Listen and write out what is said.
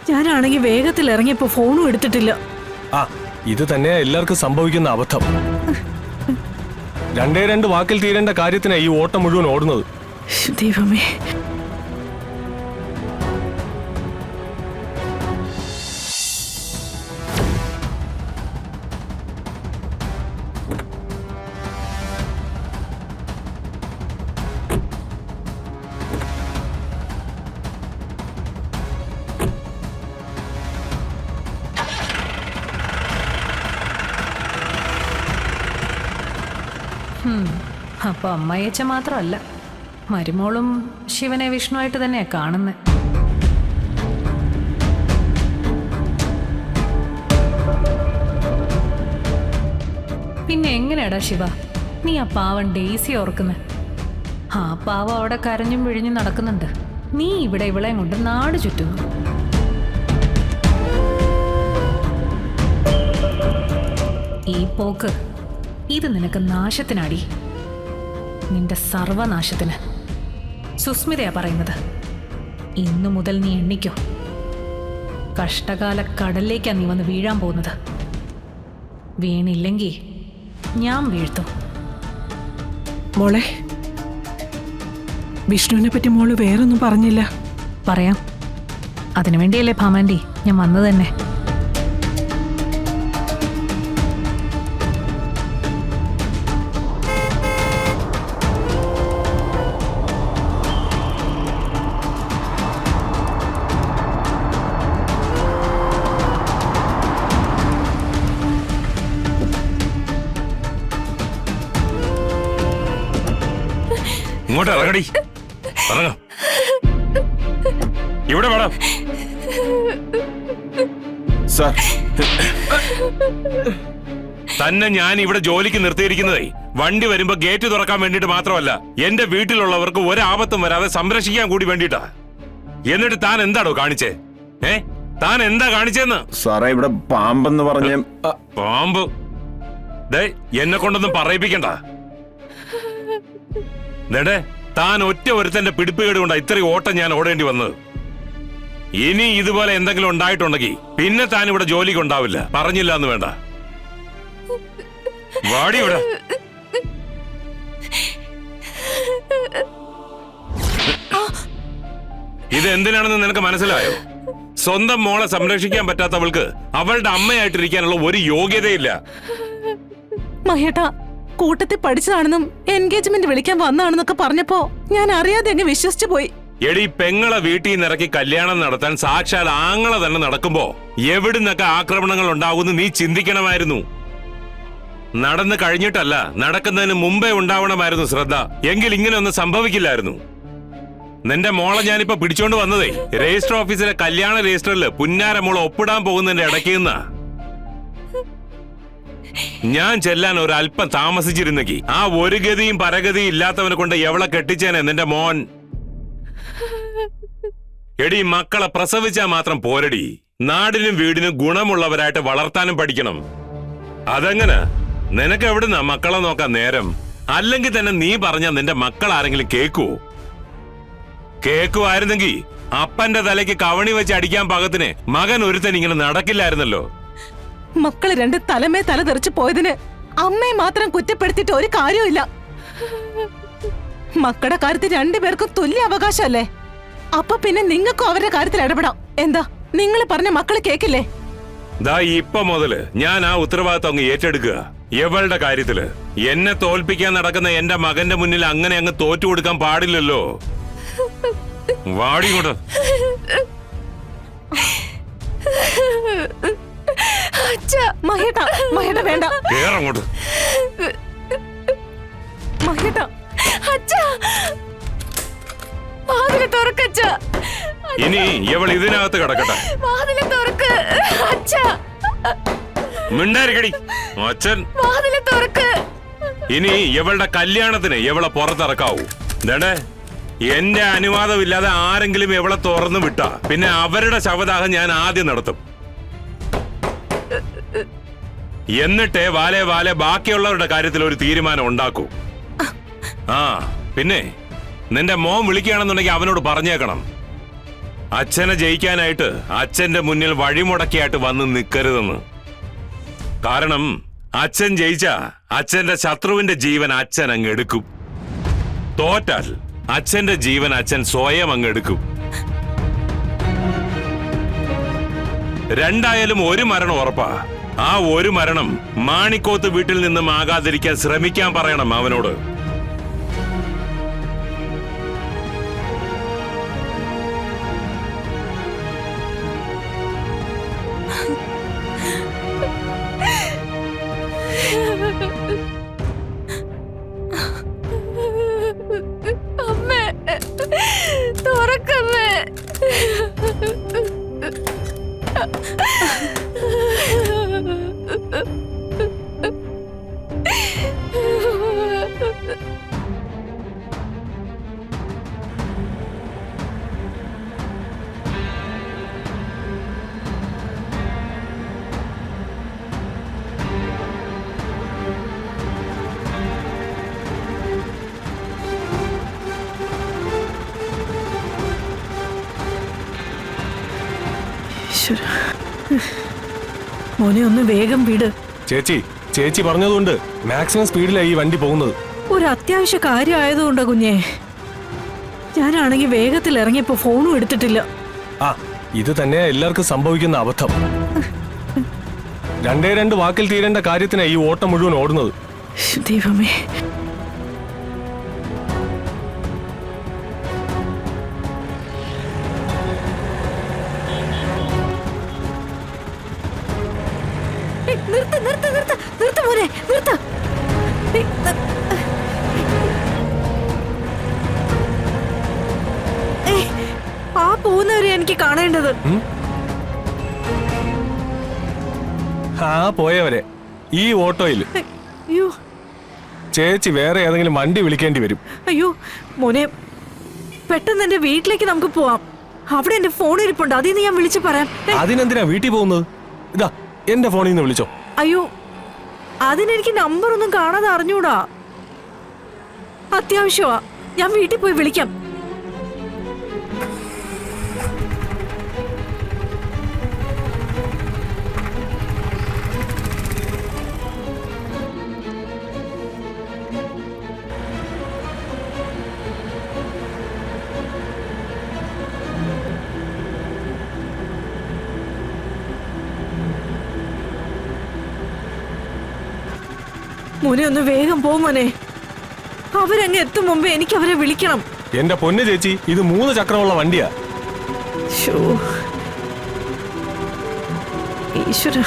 ഞാനാണെങ്കിൽ വേഗത്തിൽ ഇറങ്ങിയപ്പോ ഫോണും എടുത്തിട്ടില്ല. ആ ഇത് തന്നെയാ എല്ലാവർക്കും സംഭവിക്കുന്ന അബദ്ധം. രണ്ടേ രണ്ട് വാക്കിൽ തീരേണ്ട കാര്യത്തിനാ ഈ ഓട്ടം മുഴുവൻ ഓടുന്നത്. ദൈവമേ. അപ്പൊ അമ്മയച്ച മാത്രമല്ല, മരുമോളും ശിവനെ വിഷ്ണുവായിട്ട് തന്നെയാ കാണുന്നത്. പിന്നെ എങ്ങനെയാടാ ശിവ നീ ആ പാവൻ ഡെയ്സി ഓർക്കുന്നത്? ആ പാവം അവിടെ കരഞ്ഞും പിഴിഞ്ഞും നടക്കുന്നുണ്ട്, നീ ഇവിടെ ഇവളെയും കൊണ്ട് നാട് ചുറ്റുന്നു. ഈ പോക്ക് ഇത് നിനക്ക് നാശത്തിനാടി, നിന്റെ സർവനാശത്തിന്. സുസ്മിതയാ പറയുന്നത്. ഇന്നു മുതൽ നീ എണ്ണിക്കോ, കഷ്ടകാല കടലിലേക്കാ നീ വന്ന് വീഴാൻ പോകുന്നത്. വീണില്ലെങ്കിൽ ഞാൻ വീഴ്ത്തും. മോളെ, വിഷ്ണുവിനെ പറ്റി മോള് വേറൊന്നും പറഞ്ഞില്ല? പറയാം, അതിനുവേണ്ടിയല്ലേ ഭാമാൻഡി ഞാൻ വന്നത് തന്നെ. ഇങ്ങോട്ട് ഇറങ്ങടി, ഇറങ്ങ. ഇവിടെ വേണം സാർ. തന്നെ ഞാൻ ഇവിടെ ജോലിക്ക് നിർത്തിയിരിക്കുന്നതേ വണ്ടി വരുമ്പോ ഗേറ്റ് തുറക്കാൻ വേണ്ടിട്ട് മാത്രമല്ല, എന്റെ വീട്ടിലുള്ളവർക്ക് ഒരാപത്തും വരാതെ സംരക്ഷിക്കാൻ കൂടി വേണ്ടിട്ടാ. എന്നിട്ട് താൻ എന്താടോ കാണിച്ചേ? താൻ എന്താ കാണിച്ചെന്ന്? സാറേ, ഇവിടെ പാമ്പെന്ന് പറഞ്ഞ. പാമ്പ്? ദേ എന്നെ കൊണ്ടൊന്നും പറയിപ്പിക്കണ്ട. നെടേ, താൻ ഒറ്റ ഒരുത്തന്റെ പിടിപ്പുകേട് കൊണ്ടാ ഇത്രയും ഓട്ടം ഞാൻ ഓടേണ്ടി വന്നത്. ഇനി ഇതുപോലെ എന്തെങ്കിലും ഉണ്ടായിട്ടുണ്ടെങ്കിൽ പിന്നെ താൻ ഇവിടെ ജോലിക്ക് ഉണ്ടാവില്ല. പറഞ്ഞില്ല എന്ന് വേണ്ട. വാടി ഇവിടെ. ഇത് എന്തിനാണെന്ന് നിനക്ക് മനസ്സിലായോ? സ്വന്തം മോളെ സംരക്ഷിക്കാൻ പറ്റാത്തവൾക്ക് അവളുടെ അമ്മയായിട്ടിരിക്കാനുള്ള ഒരു യോഗ്യതയില്ല. മഹേട്ടാ, കൂട്ടത്തിൽ പഠിച്ചതാണെന്നും എൻഗേജ്മെന്റ് വിളിക്കാൻ വന്നാണെന്നൊക്കെ പറഞ്ഞപ്പോ ഞാൻ അറിയാതെ അങ്ങ് വിശ്വസിച്ചു പോയി. എടി, പെങ്ങളെ വീട്ടിൽ നിന്ന് ഇറക്കി കല്യാണം നടത്താൻ സാക്ഷാൽ ആങ്ങളെ തന്നെ നടക്കുമ്പോ എവിടുന്നൊക്കെ ആക്രമണങ്ങൾ ഉണ്ടാകുമെന്ന് നീ ചിന്തിക്കണമായിരുന്നു. നടന്നു കഴിഞ്ഞിട്ടല്ല, നടക്കുന്നതിന് മുമ്പേ ഉണ്ടാവണമായിരുന്നു ശ്രദ്ധ. എങ്കിൽ ഇങ്ങനെയൊന്നും സംഭവിക്കില്ലായിരുന്നു. നിന്റെ മോളെ ഞാനിപ്പോ പിടിച്ചോണ്ട് വന്നതേ രജിസ്റ്റർ ഓഫീസിലെ കല്യാണ രജിസ്റ്ററിൽ പുന്നാര മോളെ ഒപ്പിടാൻ പോകുന്നതിന്റെ ഇടയ്ക്ക് നിന്നാ. ഞാൻ ചെല്ലാൻ ഒരല്പം താമസിച്ചിരുന്നെങ്കിൽ ആ ഒരു ഗതിയും പരഗതിയും ഇല്ലാത്തവനെ കൊണ്ട് എവളെ കെട്ടിച്ചേനെ നിന്റെ മോൻ. എടി, മക്കളെ പ്രസവിച്ചാൽ മാത്രം പോരടി, നാടിനും വീടിനും ഗുണമുള്ളവരായിട്ട് വളർത്താനും പഠിക്കണം. അതെങ്ങനെ? നിനക്ക് എവിടുന്നാ മക്കളെ നോക്കാൻ നേരം? അല്ലെങ്കിൽ തന്നെ നീ പറഞ്ഞ നിന്റെ മക്കൾ ആരെങ്കിലും കേക്കുവോ? കേക്കുവായിരുന്നെങ്കിൽ അപ്പന്റെ തലയ്ക്ക് കവണി വെച്ച് അടിക്കാൻ പാകത്തിന് മകൻ ഒരുത്തൻ ഇങ്ങനെ നടക്കില്ലായിരുന്നല്ലോ. മക്കള് രണ്ട് തലമേ തല തെറിച്ചു പോയതിന് അമ്മയെ മാത്രം കുറ്റപ്പെടുത്തിയിട്ട് ഒരു കാര്യമില്ല. മക്കളുടെ കാര്യത്തിൽ രണ്ടുപേർക്കും തുല്യ അവകാശമല്ലേ? അപ്പൊ പിന്നെ നിങ്ങൾക്കും അവരുടെ കാര്യത്തിൽ ഇടപെടാം. എന്താ നിങ്ങൾ പറഞ്ഞ മക്കള് കേക്കില്ലേ? ദാ ഇപ്പൊ മുതല് ഞാൻ ആ ഉത്തരവാദിത്വം അങ്ങ് ഏറ്റെടുക്കുക. എവളുടെ കാര്യത്തില് എന്നെ തോൽപ്പിക്കാൻ നടക്കുന്ന എന്റെ മകന്റെ മുന്നിൽ അങ്ങനെ അങ്ങ് തോറ്റു കൊടുക്കാൻ പാടില്ലല്ലോ. വാടി കൊണ്ട്. മഹേട്ട വേണ്ട. കേറങ്ങോട്ട്. മഹേട്ട, ഇനി ഇവൾ ഇതിനകത്ത് കിടക്കട്ടെ. മിണ്ടാരിക്കടി അച്ഛൻ. ഇനി ഇവളുടെ കല്യാണത്തിന് ഇവളെ പുറത്തിറക്കാവൂ. എന്താ, എന്റെ അനുവാദമില്ലാതെ ആരെങ്കിലും ഇവളെ തുറന്നു വിട്ടാ പിന്നെ അവരുടെ ശവദാഹം ഞാൻ ആദ്യം നടത്തും. എന്നിട്ടേ വാലേ വാലേ ബാക്കിയുള്ളവരുടെ കാര്യത്തിൽ ഒരു തീരുമാനം ഉണ്ടാക്കൂ. ആ പിന്നെ നിന്റെ മോൻ വിളിക്കുകയാണെന്നുണ്ടെങ്കിൽ അവനോട് പറഞ്ഞേക്കണം, അച്ഛനെ ജയിക്കാനായിട്ട് അച്ഛന്റെ മുന്നിൽ വഴിമുടക്കിയായിട്ട് വന്ന് നിൽക്കരുതെന്ന്. കാരണം അച്ഛൻ ജയിച്ച അച്ഛന്റെ ശത്രുവിന്റെ ജീവൻ അച്ഛൻ അങ്ങ് എടുക്കും. തോറ്റാൽ അച്ഛന്റെ ജീവൻ അച്ഛൻ സ്വയം അങ്ങ് എടുക്കും. രണ്ടായാലും ഒരു മരണം ഉറപ്പാ. ആ ഒരു മരണം മാണിക്കോത്ത് വീട്ടിൽ നിന്നും ആകാതിരിക്കാൻ ശ്രമിക്കാൻ പറയണം അവനോട്. അമ്മേ, തുറക്കമ്മേ. മോനെ ഒന്ന് വേഗം വിട്. ചേച്ചി പറഞ്ഞതുകൊണ്ട് മാക്സിമം സ്പീഡിലാണ് ഈ വണ്ടി പോകുന്നത്. ഒരു അത്യാവശ്യ കാര്യം ആയതുകൊണ്ടാ കുഞ്ഞെ. ഞാനാണെങ്കിൽ വേഗത്തിൽ ഇറങ്ങിയപ്പോ ഫോണും എടുത്തിട്ടില്ല. ആ ഇത് തന്നെയാ എല്ലാവർക്കും സംഭവിക്കുന്ന അബദ്ധം. രണ്ട് വാക്കിൽ തീരേണ്ട കാര്യത്തിനാണ് ഈ ഓട്ടം മുഴുവൻ ഓടുന്നത്. ദൈവമേ, നിർത്ത മോനെ, നിർത്ത. ആ പോകുന്നവരെ എനിക്ക് കാണേണ്ടത്. ആ പോയവരെ ഈ ഓട്ടോയിൽ. അയ്യോ ചേച്ചി വേറെ ഏതെങ്കിലും വണ്ടി വിളിക്കേണ്ടി വരും. അയ്യോ മോനെ, പെട്ടെന്ന് എന്റെ വീട്ടിലേക്ക് നമുക്ക് പോവാം. അവിടെ എന്റെ ഫോൺ ഇരിപ്പുണ്ട്, അതിൽ നിന്ന് ഞാൻ വിളിച്ചു പറയാം. അതിനെന്തിനാ വീട്ടിൽ പോകുന്നത്? ഇതാ എന്റെ ഫോണിൽ നിന്ന് വിളിച്ചോ. അയ്യോ, അതിനെനിക്ക് നമ്പർ ഒന്നും കാണാതെ അറിഞ്ഞൂടാ. അത്യാവശ്യമാ, ഞാൻ വീട്ടിൽ പോയി വിളിക്കാം. മോനെ ഒന്ന് വേഗം പോ മോനെ. അവരങ്ങ് എത്തും മുമ്പേ എനിക്ക് അവരെ വിളിക്കണം. എന്റെ പൊന്ന് ചേച്ചി, ഇത് 3 ചക്രമുള്ള വണ്ടിയാ. ഈശ്വര,